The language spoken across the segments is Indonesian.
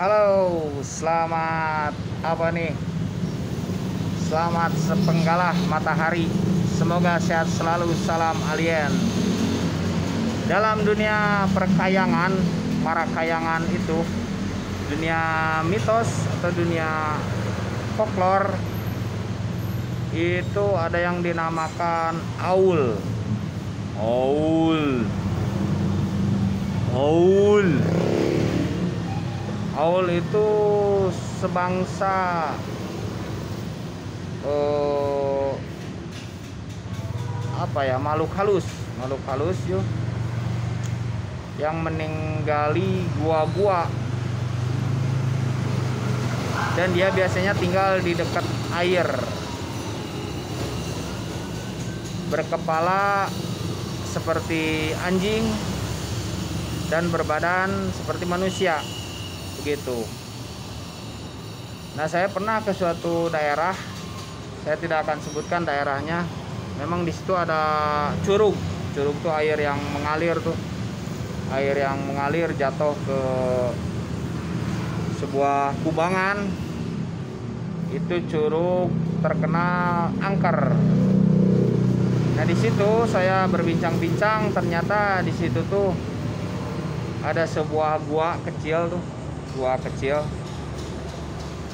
Halo, selamat apa nih? Selamat sepenggalah matahari. Semoga sehat selalu. Salam alien. Dalam dunia perkayangan, marakayangan itu, dunia mitos atau dunia folklore itu ada yang dinamakan Aul. Aul. Aul. Aul itu sebangsa makhluk halus yuk, yang meninggali gua-gua, dan dia biasanya tinggal di dekat air, berkepala seperti anjing dan berbadan seperti manusia begitu. Nah, saya pernah ke suatu daerah, saya tidak akan sebutkan daerahnya. Memang di situ ada curug. Curug tuh air yang mengalir tuh. Air yang mengalir jatuh ke sebuah kubangan. Itu curug terkenal angker. Nah, di situ saya berbincang-bincang, ternyata di situ tuh ada sebuah gua kecil tuh. Gua kecil.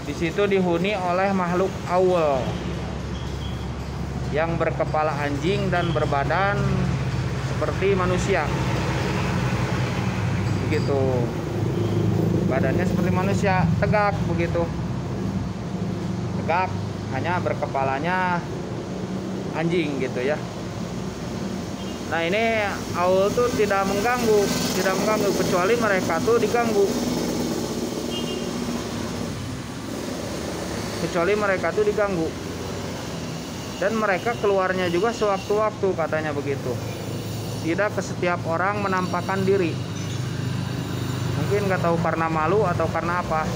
Di situ dihuni oleh makhluk Aul yang berkepala anjing dan berbadan seperti manusia. Begitu. Badannya seperti manusia, tegak begitu. Tegak, hanya berkepalanya anjing gitu ya. Nah, ini Aul tuh tidak mengganggu kecuali mereka tuh diganggu. Dan mereka keluarnya juga sewaktu-waktu, katanya begitu. Tidak ke setiap orang menampakkan diri. Mungkin nggak tahu karena malu atau karena apa.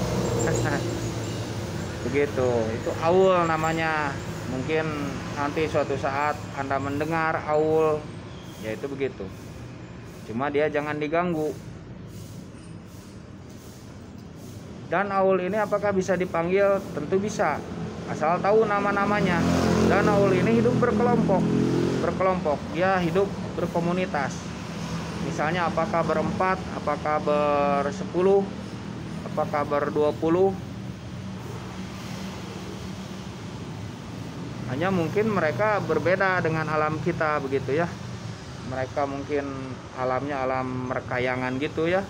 Begitu. Itu Aul namanya. Mungkin nanti suatu saat Anda mendengar Aul, ya itu begitu. Cuma dia jangan diganggu. Dan Aul ini apakah bisa dipanggil? Tentu bisa, asal tahu nama-namanya. Dan Aul ini hidup berkelompok. Dia hidup berkomunitas. Misalnya apakah berempat, apakah bersepuluh, apakah berdua-puluh. Hanya mungkin mereka berbeda dengan alam kita begitu ya. Mereka mungkin alamnya alam merkayangan gitu ya.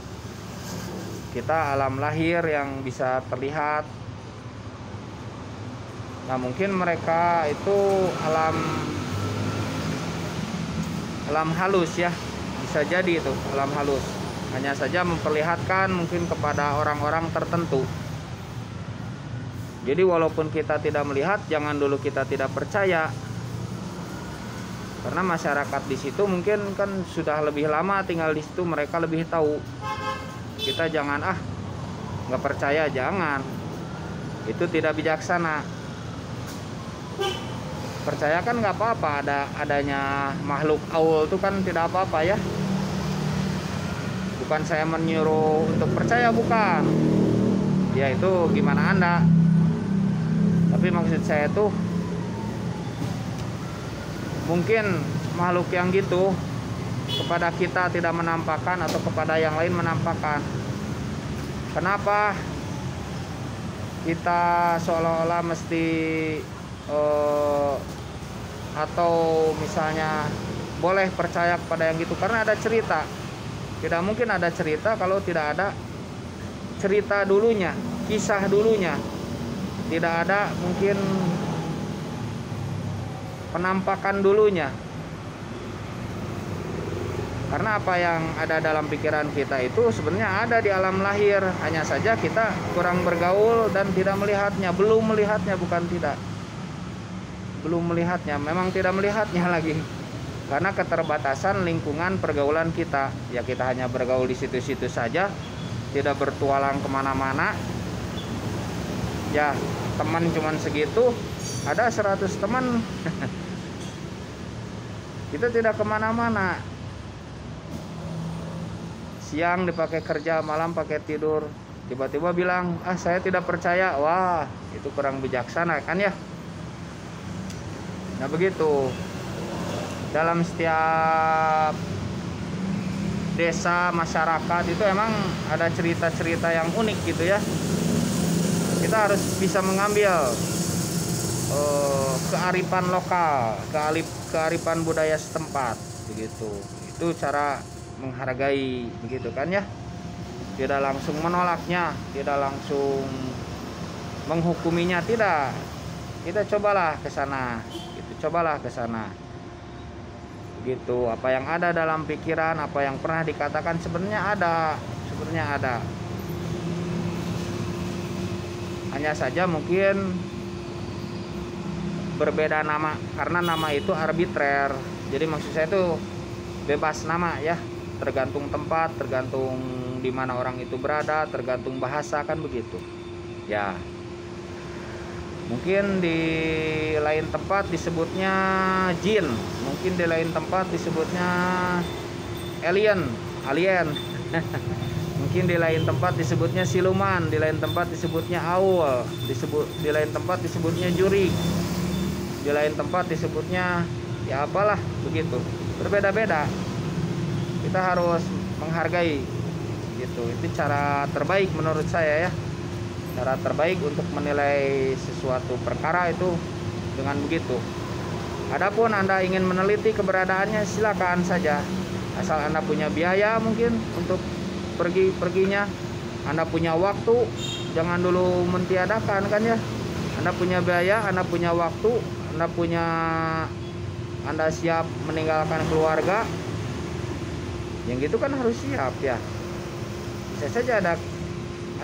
Kita alam lahir yang bisa terlihat. Nah, mungkin mereka itu alam halus ya. Bisa jadi itu alam halus. Hanya saja memperlihatkan mungkin kepada orang-orang tertentu. Jadi walaupun kita tidak melihat, jangan dulu kita tidak percaya. Karena masyarakat di situ mungkin kan sudah lebih lama tinggal di situ, mereka lebih tahu. Kita jangan nggak percaya, jangan. Itu tidak bijaksana. Percaya kan nggak apa-apa, adanya makhluk Aul itu kan tidak apa-apa ya. Bukan saya menyuruh untuk percaya, bukan. Ya itu gimana Anda. Tapi maksud saya tuh mungkin makhluk yang gitu kepada kita tidak menampakkan atau kepada yang lain menampakkan. Kenapa kita seolah-olah mesti atau misalnya boleh percaya kepada yang gitu? Karena ada cerita. Tidak mungkin ada cerita kalau tidak ada cerita dulunya, kisah dulunya. Tidak ada mungkin penampakan dulunya. Karena apa yang ada dalam pikiran kita itu sebenarnya ada di alam lahir. Hanya saja kita kurang bergaul dan tidak melihatnya. Belum melihatnya, bukan tidak. Belum melihatnya, memang tidak melihatnya lagi. Karena keterbatasan lingkungan pergaulan kita. Ya kita hanya bergaul di situ-situ saja. Tidak bertualang kemana-mana. Ya teman cuman segitu. Ada 100 teman. Kita tidak kemana-mana. Siang dipakai kerja, malam pakai tidur. tiba-tiba bilang, ah saya tidak percaya. Wah, itu kurang bijaksana kan ya. Nah begitu, dalam setiap desa, masyarakat itu emang ada cerita-cerita yang unik gitu ya. Kita harus bisa mengambil kearifan lokal, kearifan budaya setempat begitu. Itu cara menghargai begitu kan ya. Tidak langsung menolaknya, tidak langsung menghukuminya, tidak. Kita cobalah ke sana, cobalah ke sana. Gitu, apa yang ada dalam pikiran, apa yang pernah dikatakan sebenarnya ada. Hanya saja mungkin berbeda nama, karena nama itu arbitrer. Jadi maksud saya itu bebas nama ya, tergantung tempat, tergantung di mana orang itu berada, tergantung bahasa kan begitu. Ya. Mungkin di lain tempat disebutnya jin, mungkin di lain tempat disebutnya alien. Mungkin di lain tempat disebutnya siluman, di lain tempat disebutnya aul, di lain tempat disebutnya jurik, di lain tempat disebutnya ya apalah begitu. Berbeda-beda. Kita harus menghargai gitu. Itu cara terbaik menurut saya ya. Cara terbaik untuk menilai sesuatu perkara itu dengan begitu. Adapun Anda ingin meneliti keberadaannya, silakan saja. Asal Anda punya biaya mungkin untuk perginya, Anda punya waktu, jangan dulu mentiadakan kan ya. Anda punya biaya, Anda punya waktu, Anda siap meninggalkan keluarga. Yang gitu kan harus siap ya. Bisa saja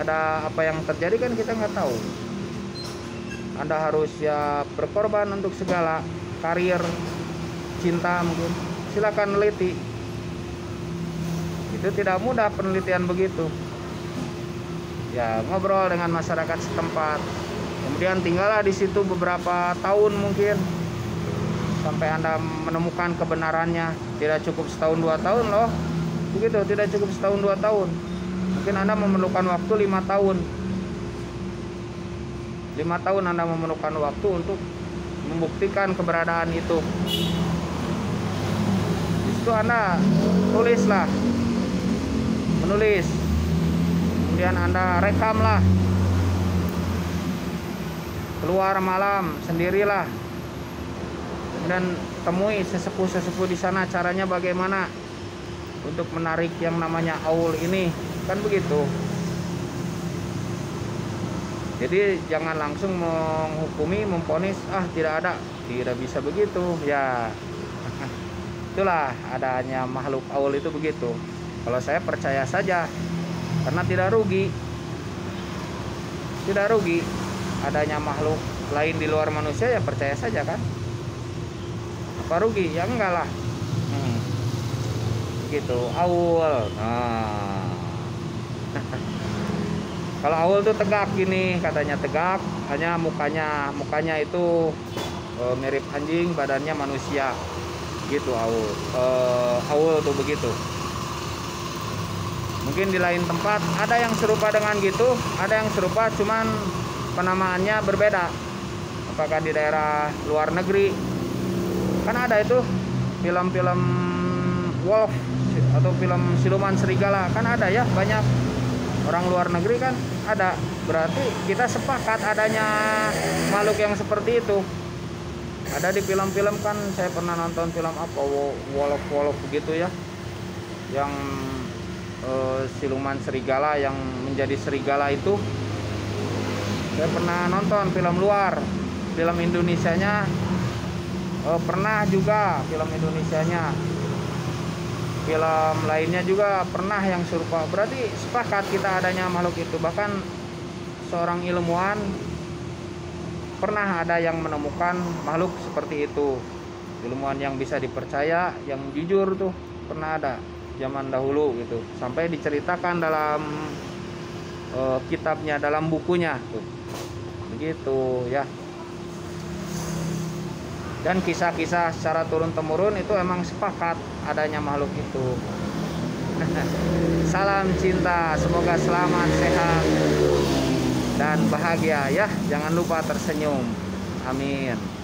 ada apa yang terjadi kan kita nggak tahu. Anda harus siap berkorban untuk segala, karir, cinta mungkin. Silakan neliti. Itu tidak mudah penelitian begitu. Ya, ngobrol dengan masyarakat setempat. Kemudian tinggallah di situ beberapa tahun mungkin sampai Anda menemukan kebenarannya. Tidak cukup setahun 2 tahun loh. Begitu, tidak cukup setahun 2 tahun. Mungkin Anda memerlukan waktu 5 tahun. 5 tahun Anda memerlukan waktu untuk membuktikan keberadaan itu. Di situ Anda tulislah, menulis. Kemudian Anda rekamlah. Keluar malam sendirilah. Dan temui sesepuh-sesepuh di sana, caranya bagaimana untuk menarik yang namanya aul ini. Kan begitu. Jadi jangan langsung menghukumi, memvonis, tidak ada, tidak bisa begitu ya. Itulah adanya makhluk aul itu begitu. Kalau saya percaya saja, karena tidak rugi adanya makhluk lain di luar manusia, ya percaya saja kan. Apa rugi? Ya enggak lah. Gitu, aul. Kalau aul tuh tegak gini, katanya tegak, hanya mukanya itu mirip anjing, badannya manusia. Gitu aul. Aul tuh begitu. Mungkin di lain tempat ada yang serupa dengan gitu, ada yang serupa cuman penamaannya berbeda. Apakah di daerah luar negeri? Kan ada itu film-film wolf atau film siluman serigala, kan ada ya, banyak. Orang luar negeri kan ada. Berarti kita sepakat adanya makhluk yang seperti itu. Ada di film-film kan, saya pernah nonton film apa, wolf begitu ya, yang siluman serigala yang menjadi serigala itu. Saya pernah nonton film luar. Film Indonesianya pernah juga, film Indonesianya. Film lainnya juga pernah yang serupa. Berarti sepakat kita adanya makhluk itu. Bahkan seorang ilmuwan pernah ada yang menemukan makhluk seperti itu. Ilmuwan yang bisa dipercaya, yang jujur tuh pernah ada zaman dahulu gitu. Sampai diceritakan dalam kitabnya, dalam bukunya tuh. Begitu ya. Dan kisah-kisah secara turun-temurun itu emang sepakat adanya makhluk itu. Salam cinta, semoga selamat, sehat, dan bahagia ya. Jangan lupa tersenyum. Amin.